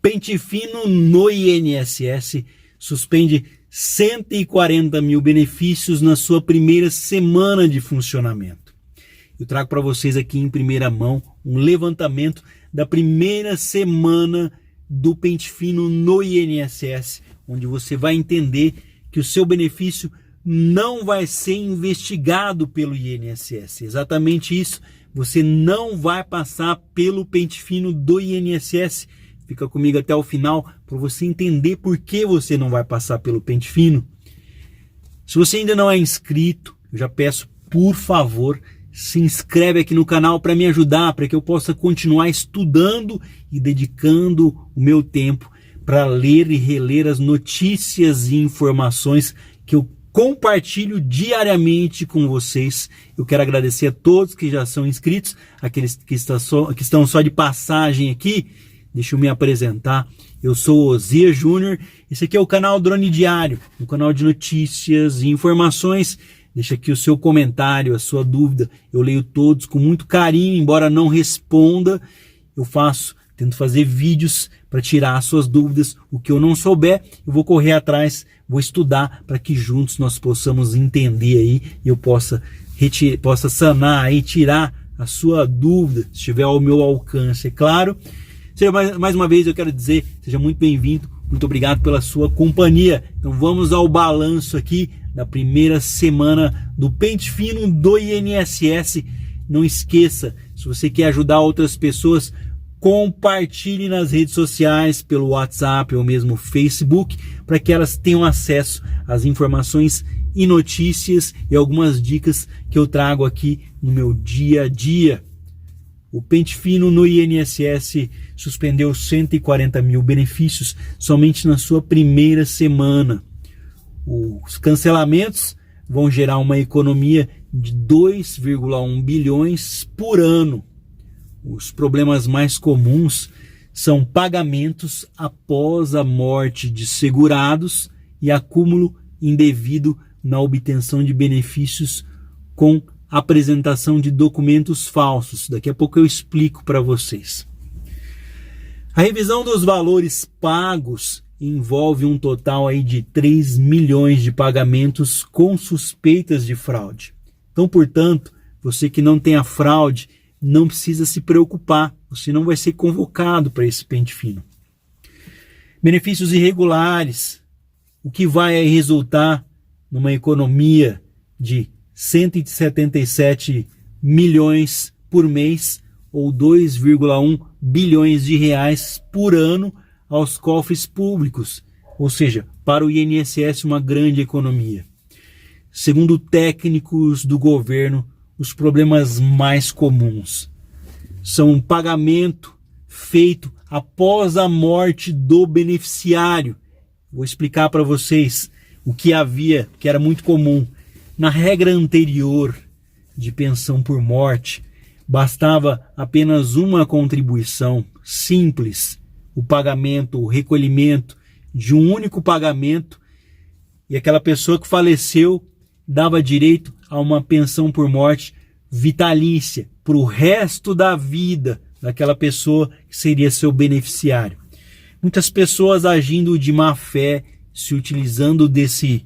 Pente Fino no INSS suspende 140 mil benefícios na sua primeira semana de funcionamento. Eu trago para vocês aqui em primeira mão um levantamento da primeira semana do Pente Fino no INSS, onde você vai entender que o seu benefício não vai ser investigado pelo INSS. Exatamente isso, você não vai passar pelo Pente Fino do INSS. Fica comigo até o final para você entender por que você não vai passar pelo Pente Fino. Se você ainda não é inscrito, eu já peço, por favor, se inscreve aqui no canal para me ajudar, para que eu possa continuar estudando e dedicando o meu tempo para ler e reler as notícias e informações que eu compartilho diariamente com vocês. Eu quero agradecer a todos que já são inscritos, aqueles que estão só de passagem aqui. Deixa eu me apresentar, eu sou o Osias Júnior, esse aqui é o canal Drone Diário, um canal de notícias e informações. Deixa aqui o seu comentário, a sua dúvida, eu leio todos com muito carinho, embora não responda, tento fazer vídeos para tirar as suas dúvidas. O que eu não souber, eu vou correr atrás, vou estudar para que juntos nós possamos entender aí e eu possa sanar aí, tirar a sua dúvida, se estiver ao meu alcance, é claro. Mais uma vez eu quero dizer, seja muito bem-vindo, muito obrigado pela sua companhia. Então vamos ao balanço aqui da primeira semana do Pente Fino do INSS. Não esqueça, se você quer ajudar outras pessoas, compartilhe nas redes sociais, pelo WhatsApp ou mesmo Facebook, para que elas tenham acesso às informações e notícias e algumas dicas que eu trago aqui no meu dia a dia. O Pente Fino no INSS suspendeu 140 mil benefícios somente na sua primeira semana. Os cancelamentos vão gerar uma economia de 2,1 bilhões por ano. Os problemas mais comuns são pagamentos após a morte de segurados e acúmulo indevido na obtenção de benefícios com apresentação de documentos falsos. Daqui a pouco eu explico para vocês. A revisão dos valores pagos envolve um total aí de 3 milhões de pagamentos com suspeitas de fraude. Então, portanto, você que não tem a fraude, não precisa se preocupar, você não vai ser convocado para esse Pente Fino. Benefícios irregulares, o que vai aí resultar numa economia de 177 milhões por mês ou 2,1 bilhões de reais por ano aos cofres públicos, ou seja, para o INSS uma grande economia. Segundo técnicos do governo, os problemas mais comuns são um pagamento feito após a morte do beneficiário. Vou explicar para vocês o que era muito comum. Na regra anterior de pensão por morte, bastava apenas uma contribuição simples, o pagamento, o recolhimento de um único pagamento, e aquela pessoa que faleceu dava direito a uma pensão por morte vitalícia para o resto da vida daquela pessoa que seria seu beneficiário. Muitas pessoas agindo de má fé, se utilizando desse,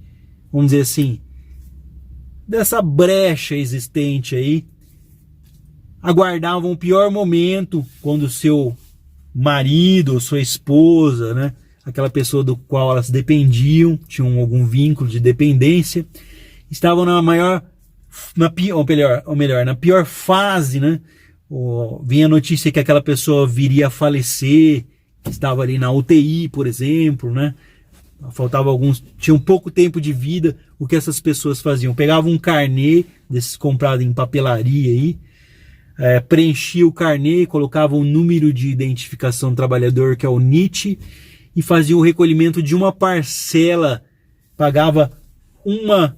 vamos dizer assim, dessa brecha existente aí, aguardavam o pior momento quando seu marido ou sua esposa, né, aquela pessoa do qual elas dependiam, tinham algum vínculo de dependência, estavam na pior fase, né? Vinha a notícia que aquela pessoa viria a falecer, que estava ali na UTI, por exemplo, né? Tinham pouco tempo de vida. O que essas pessoas faziam? Pegavam um carnê desses comprado em papelaria aí, preenchia o carnê, colocava o número de identificação do trabalhador, que é o NIT, e fazia o recolhimento de uma parcela,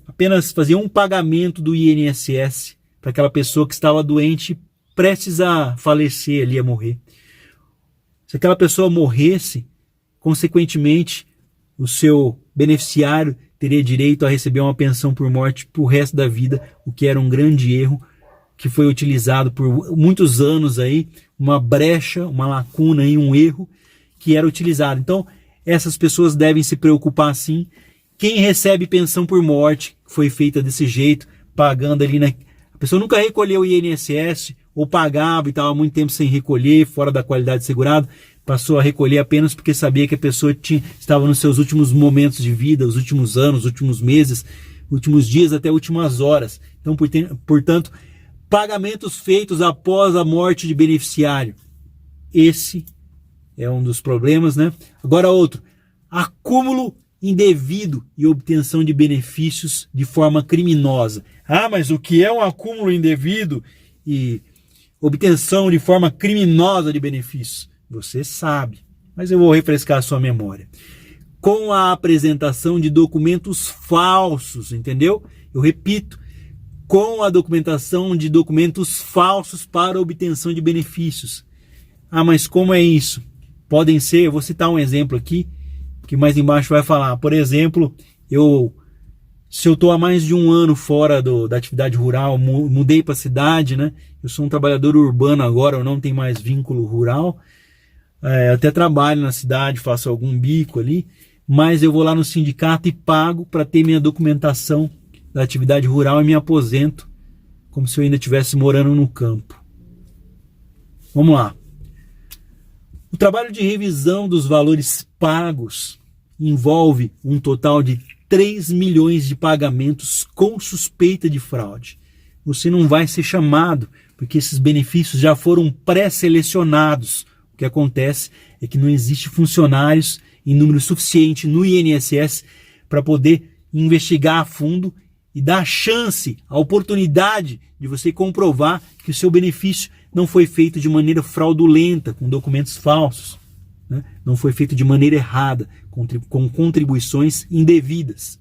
apenas fazia um pagamento do INSS para aquela pessoa que estava doente, prestes a falecer, ali a morrer. Se aquela pessoa morresse, consequentemente, o seu beneficiário teria direito a receber uma pensão por morte para o resto da vida, o que era um grande erro, que foi utilizado por muitos anos aí, uma brecha, uma lacuna, um erro, que era utilizado. Então, essas pessoas devem se preocupar sim. Quem recebe pensão por morte, foi feita desse jeito, pagando ali, né? A pessoa nunca recolheu o INSS, ou pagava e estava há muito tempo sem recolher, fora da qualidade de segurado, passou a recolher apenas porque sabia que a pessoa estava nos seus últimos momentos de vida, os últimos anos, os últimos meses, últimos dias, até últimas horas. Então, portanto, pagamentos feitos após a morte de beneficiário. Esse é um dos problemas, né? Agora outro, acúmulo indevido e obtenção de benefícios de forma criminosa. Ah, mas o que é um acúmulo indevido e obtenção de forma criminosa de benefícios? Você sabe, mas eu vou refrescar a sua memória. Com a apresentação de documentos falsos, entendeu? Eu repito, com a documentação de documentos falsos para obtenção de benefícios. Ah, mas como é isso? Podem ser, eu vou citar um exemplo aqui, que mais embaixo vai falar. Por exemplo, se eu estou há mais de um ano fora da atividade rural, mudei para a cidade, né? Eu sou um trabalhador urbano agora, eu não tenho mais vínculo rural. Até trabalho na cidade, faço algum bico ali, mas eu vou lá no sindicato e pago para ter minha documentação da atividade rural e me aposento, como se eu ainda estivesse morando no campo. Vamos lá. O trabalho de revisão dos valores pagos envolve um total de 3 milhões de pagamentos com suspeita de fraude. Você não vai ser chamado, porque esses benefícios já foram pré-selecionados. O que acontece é que não existe funcionários em número suficiente no INSS para poder investigar a fundo e dar a chance, a oportunidade de você comprovar que o seu benefício não foi feito de maneira fraudulenta, com documentos falsos, né? Não foi feito de maneira errada, com contribuições indevidas.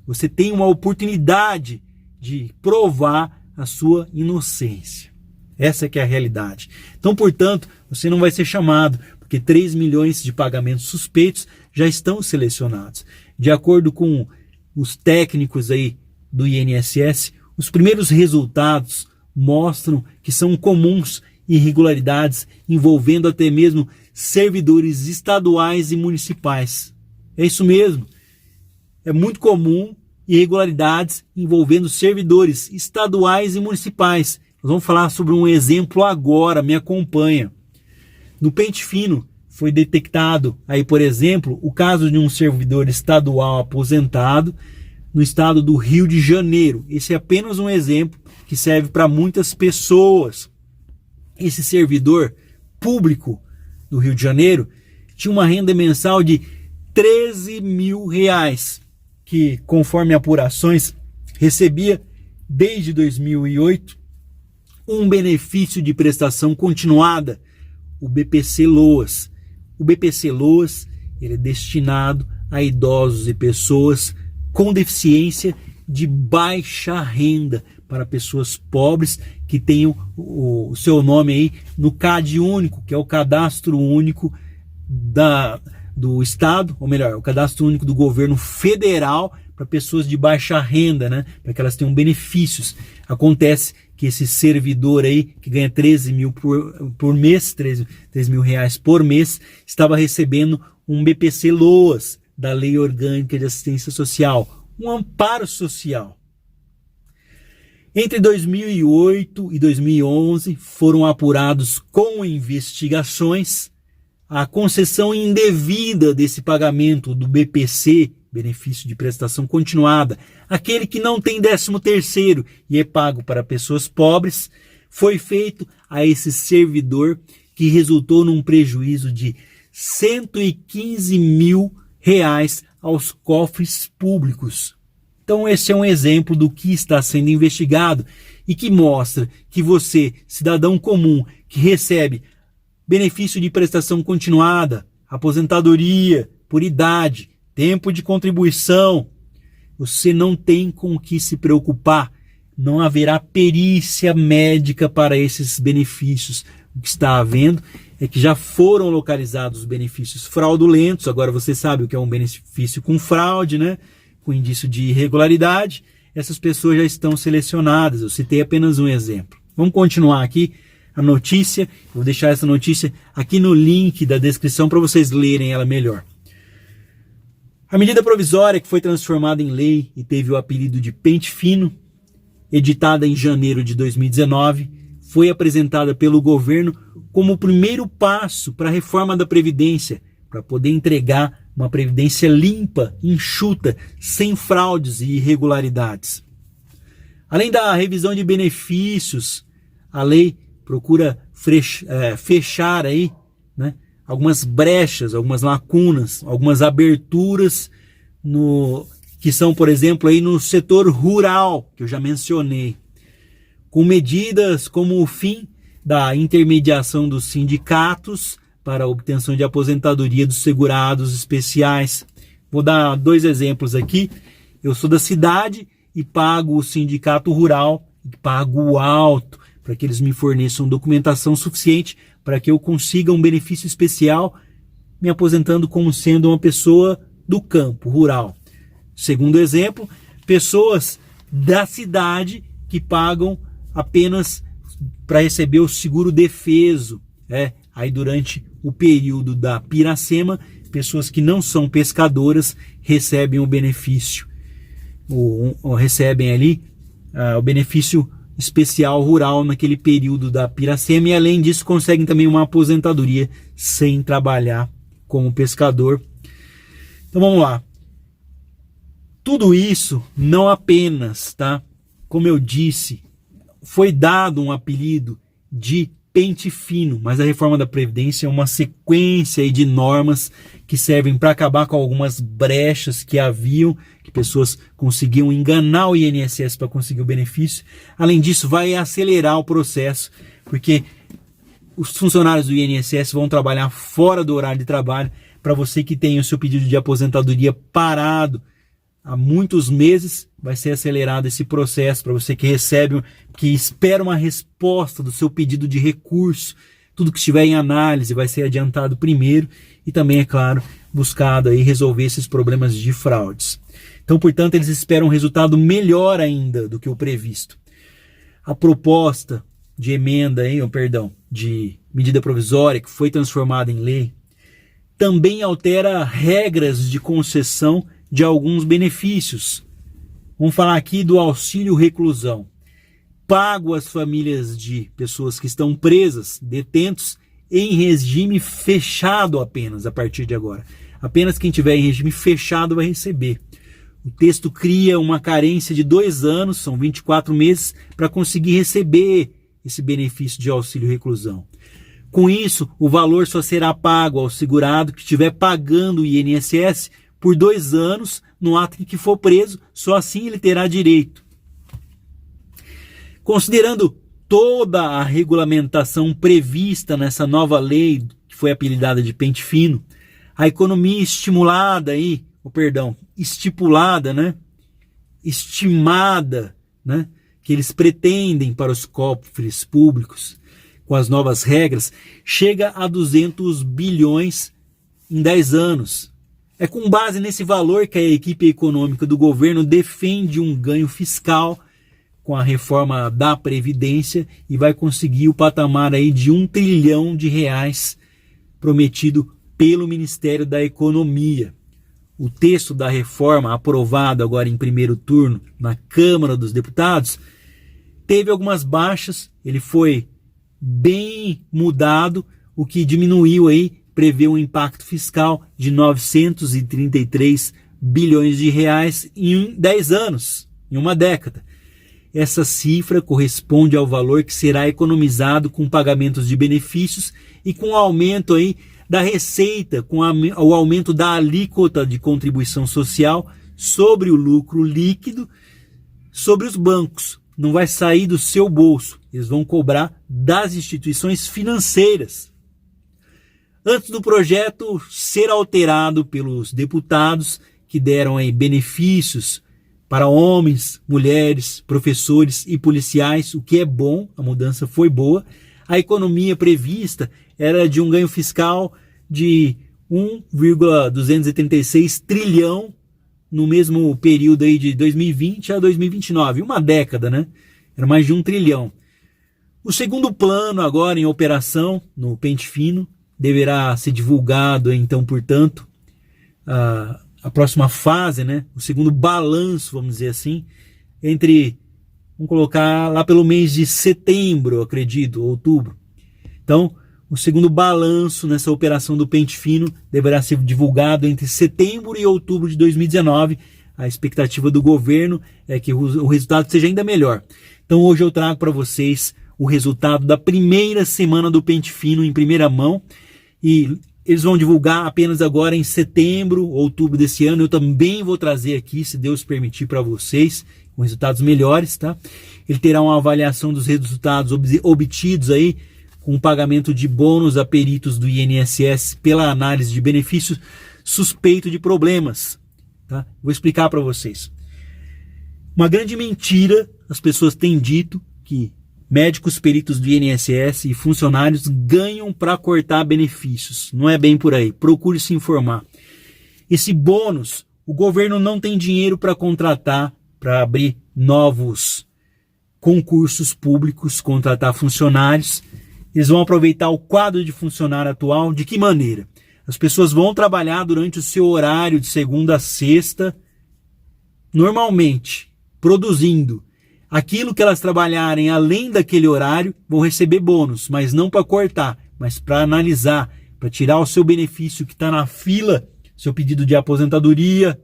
Você tem uma oportunidade de provar a sua inocência. Essa é que é a realidade. Então, portanto, você não vai ser chamado, porque 3 milhões de pagamentos suspeitos já estão selecionados. De acordo com os técnicos aí do INSS, os primeiros resultados mostram que são comuns irregularidades envolvendo até mesmo servidores estaduais e municipais. É isso mesmo. É muito comum irregularidades envolvendo servidores estaduais e municipais. Nós vamos falar sobre um exemplo agora, me acompanha. No Pente Fino foi detectado aí, por exemplo, o caso de um servidor estadual aposentado no estado do Rio de Janeiro. Esse é apenas um exemplo que serve para muitas pessoas. Esse servidor público do Rio de Janeiro tinha uma renda mensal de 13 mil reais, que, conforme apurações, recebia desde 2008 um benefício de prestação continuada, o BPC-LOAS. O BPC-LOAS ele é destinado a idosos e pessoas com deficiência de baixa renda, para pessoas pobres que tenham o seu nome aí no CAD único, que é o cadastro único do Estado, ou melhor, o cadastro único do governo federal para pessoas de baixa renda, né? Para que elas tenham benefícios. Acontece que esse servidor aí, que ganha 13 mil por mês, 3 mil reais por mês, estava recebendo um BPC-LOAS, da Lei Orgânica de Assistência Social, um amparo social. Entre 2008 e 2011 foram apurados com investigações a concessão indevida desse pagamento do BPC, benefício de prestação continuada, aquele que não tem 13º e é pago para pessoas pobres, foi feito a esse servidor, que resultou num prejuízo de 115 mil reais aos cofres públicos. Então esse é um exemplo do que está sendo investigado e que mostra que você, cidadão comum, que recebe benefício de prestação continuada, aposentadoria por idade, tempo de contribuição, você não tem com o que se preocupar. Não haverá perícia médica para esses benefícios. O que está havendo é que já foram localizados os benefícios fraudulentos. Agora você sabe o que é um benefício com fraude, né? Com indício de irregularidade. Essas pessoas já estão selecionadas. Eu citei apenas um exemplo. Vamos continuar aqui. a notícia. Vou deixar essa notícia aqui no link da descrição para vocês lerem ela melhor. A medida provisória que foi transformada em lei e teve o apelido de Pente Fino, editada em janeiro de 2019, foi apresentada pelo governo como o primeiro passo para a reforma da Previdência, para poder entregar uma Previdência limpa, enxuta, sem fraudes e irregularidades. Além da revisão de benefícios, a lei procura fechar aí, né, algumas brechas, algumas lacunas, algumas aberturas que são, por exemplo, aí no setor rural, que eu já mencionei, com medidas como o fim da intermediação dos sindicatos para a obtenção de aposentadoria dos segurados especiais. Vou dar 2 exemplos aqui. Eu sou da cidade e pago o sindicato rural, pago alto, para que eles me forneçam documentação suficiente para que eu consiga um benefício especial, me aposentando como sendo uma pessoa do campo, rural. Segundo exemplo, pessoas da cidade que pagam apenas para receber o seguro defeso. Aí durante o período da Piracema, pessoas que não são pescadoras recebem o benefício, ou recebem ali o benefício especial rural naquele período da Piracema, e além disso conseguem também uma aposentadoria sem trabalhar como pescador. Então vamos lá. Tudo isso não apenas, tá? Como eu disse, foi dado um apelido de Pente Fino, mas a reforma da Previdência é uma sequência aí de normas que servem para acabar com algumas brechas que haviam, que pessoas conseguiam enganar o INSS para conseguir o benefício. Além disso, vai acelerar o processo, porque os funcionários do INSS vão trabalhar fora do horário de trabalho. Para você que tem o seu pedido de aposentadoria parado há muitos meses, vai ser acelerado esse processo. Para você que espera uma resposta do seu pedido de recurso, tudo que estiver em análise vai ser adiantado primeiro, e também, é claro, buscado aí resolver esses problemas de fraudes. Então, portanto, eles esperam um resultado melhor ainda do que o previsto. A proposta de de medida provisória que foi transformada em lei também altera regras de concessão de alguns benefícios. Vamos falar aqui do auxílio reclusão, pago às famílias de pessoas que estão presas, detentos, em regime fechado apenas a partir de agora. Apenas quem tiver em regime fechado vai receber. O texto cria uma carência de 2 anos, são 24 meses, para conseguir receber esse benefício de auxílio reclusão. Com isso, o valor só será pago ao segurado que estiver pagando o INSS por 2 anos no ato em que for preso, só assim ele terá direito. Considerando toda a regulamentação prevista nessa nova lei, que foi apelidada de Pente Fino, a economia estimulada, estimada, que eles pretendem para os cofres públicos, com as novas regras, chega a 200 bilhões em 10 anos. É com base nesse valor que a equipe econômica do governo defende um ganho fiscal com a reforma da Previdência e vai conseguir o patamar aí de R$1 trilhão prometido pelo Ministério da Economia. O texto da reforma, aprovado agora em primeiro turno na Câmara dos Deputados, teve algumas baixas, ele foi bem mudado, o que diminuiu aí, prevê um impacto fiscal de 933 bilhões de reais em 10 anos, em uma década. Essa cifra corresponde ao valor que será economizado com pagamentos de benefícios e com o aumento aí da receita, com o aumento da alíquota de contribuição social sobre o lucro líquido sobre os bancos. Não vai sair do seu bolso, eles vão cobrar das instituições financeiras. Antes do projeto ser alterado pelos deputados que deram aí benefícios para homens, mulheres, professores e policiais, o que é bom, a mudança foi boa. A economia prevista era de um ganho fiscal de 1,236 trilhão no mesmo período aí de 2020 a 2029, uma década, Era mais de 1 trilhão. O segundo plano agora em operação no pente fino deverá ser divulgado, então, portanto, a próxima fase, né? O segundo balanço, vamos dizer assim, vamos colocar lá pelo mês de setembro, eu acredito, outubro. Então, o segundo balanço nessa operação do pente fino deverá ser divulgado entre setembro e outubro de 2019. A expectativa do governo é que o resultado seja ainda melhor. Então, hoje eu trago para vocês o resultado da primeira semana do pente fino em primeira mão, e eles vão divulgar apenas agora em setembro, outubro desse ano. Eu também vou trazer aqui, se Deus permitir, para vocês, com resultados melhores, tá? Ele terá uma avaliação dos resultados obtidos aí, com o pagamento de bônus a peritos do INSS pela análise de benefícios suspeito de problemas, tá? Vou explicar para vocês. Uma grande mentira, as pessoas têm dito que médicos, peritos do INSS e funcionários ganham para cortar benefícios. Não é bem por aí. Procure se informar. Esse bônus, o governo não tem dinheiro para contratar, para abrir novos concursos públicos, contratar funcionários. Eles vão aproveitar o quadro de funcionário atual. De que maneira? As pessoas vão trabalhar durante o seu horário de segunda a sexta, normalmente, produzindo. Aquilo que elas trabalharem além daquele horário vão receber bônus, mas não para cortar, mas para analisar, para tirar o seu benefício que está na fila, seu pedido de aposentadoria,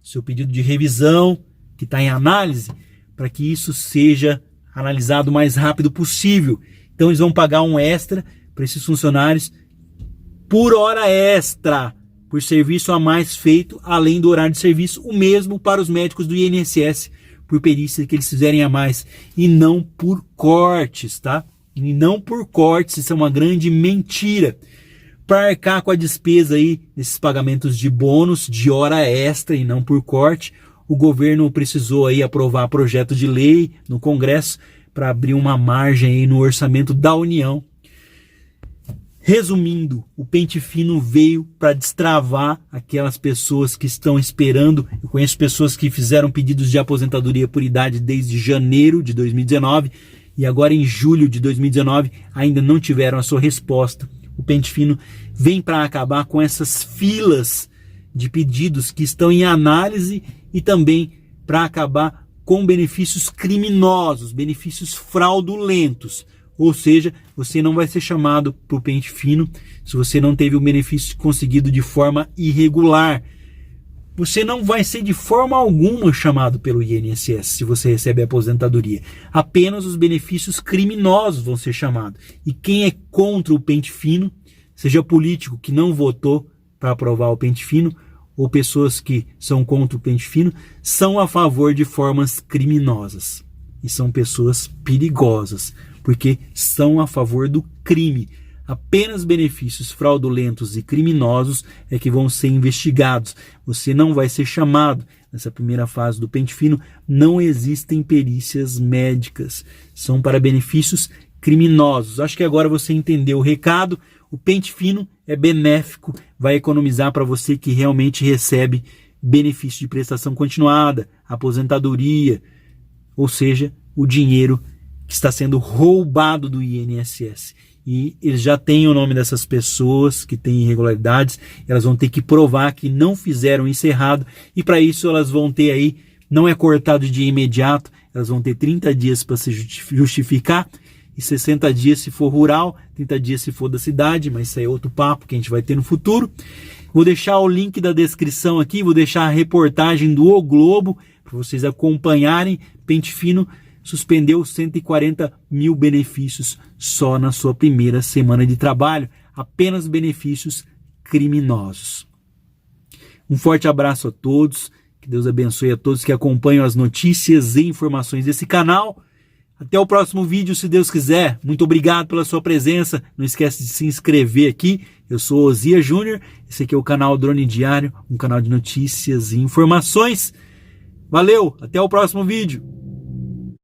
seu pedido de revisão, que está em análise, para que isso seja analisado o mais rápido possível. Então eles vão pagar um extra para esses funcionários por hora extra, por serviço a mais feito, além do horário de serviço, o mesmo para os médicos do INSS, por perícia que eles fizerem a mais, e não por cortes, tá? E não por cortes, isso é uma grande mentira. Para arcar com a despesa aí desses pagamentos de bônus, de hora extra e não por corte, o governo precisou aí aprovar projeto de lei no Congresso para abrir uma margem aí no orçamento da União. Resumindo, o pente fino veio para destravar aquelas pessoas que estão esperando. Eu conheço pessoas que fizeram pedidos de aposentadoria por idade desde janeiro de 2019 e agora em julho de 2019 ainda não tiveram a sua resposta. O pente fino vem para acabar com essas filas de pedidos que estão em análise e também para acabar com benefícios criminosos, benefícios fraudulentos. Ou seja, você não vai ser chamado para o pente fino se você não teve o benefício conseguido de forma irregular. Você não vai ser de forma alguma chamado pelo INSS se você recebe a aposentadoria. Apenas os benefícios criminosos vão ser chamados. E quem é contra o pente fino, seja político que não votou para aprovar o pente fino, ou pessoas que são contra o pente fino, são a favor de formas criminosas. E são pessoas perigosas, porque são a favor do crime. Apenas benefícios fraudulentos e criminosos é que vão ser investigados. Você não vai ser chamado. Nessa primeira fase do pente fino, não existem perícias médicas. São para benefícios criminosos. Acho que agora você entendeu o recado. O pente fino é benéfico, vai economizar para você que realmente recebe benefício de prestação continuada, aposentadoria, ou seja, o dinheiro que está sendo roubado do INSS. E eles já têm o nome dessas pessoas que têm irregularidades, elas vão ter que provar que não fizeram isso errado, e para isso elas vão ter aí, não é cortado de imediato, elas vão ter 30 dias para se justificar, e 60 dias se for rural, 30 dias se for da cidade, mas isso aí é outro papo que a gente vai ter no futuro. Vou deixar o link da descrição aqui, vou deixar a reportagem do O Globo, para vocês acompanharem. Pente fino suspendeu 140 mil benefícios só na sua primeira semana de trabalho, apenas benefícios criminosos. Um forte abraço a todos, que Deus abençoe a todos que acompanham as notícias e informações desse canal. Até o próximo vídeo, se Deus quiser. Muito obrigado pela sua presença. Não esquece de se inscrever aqui. Eu sou Osias Júnior. Esse aqui é o canal Drone Diário, um canal de notícias e informações. Valeu, até o próximo vídeo.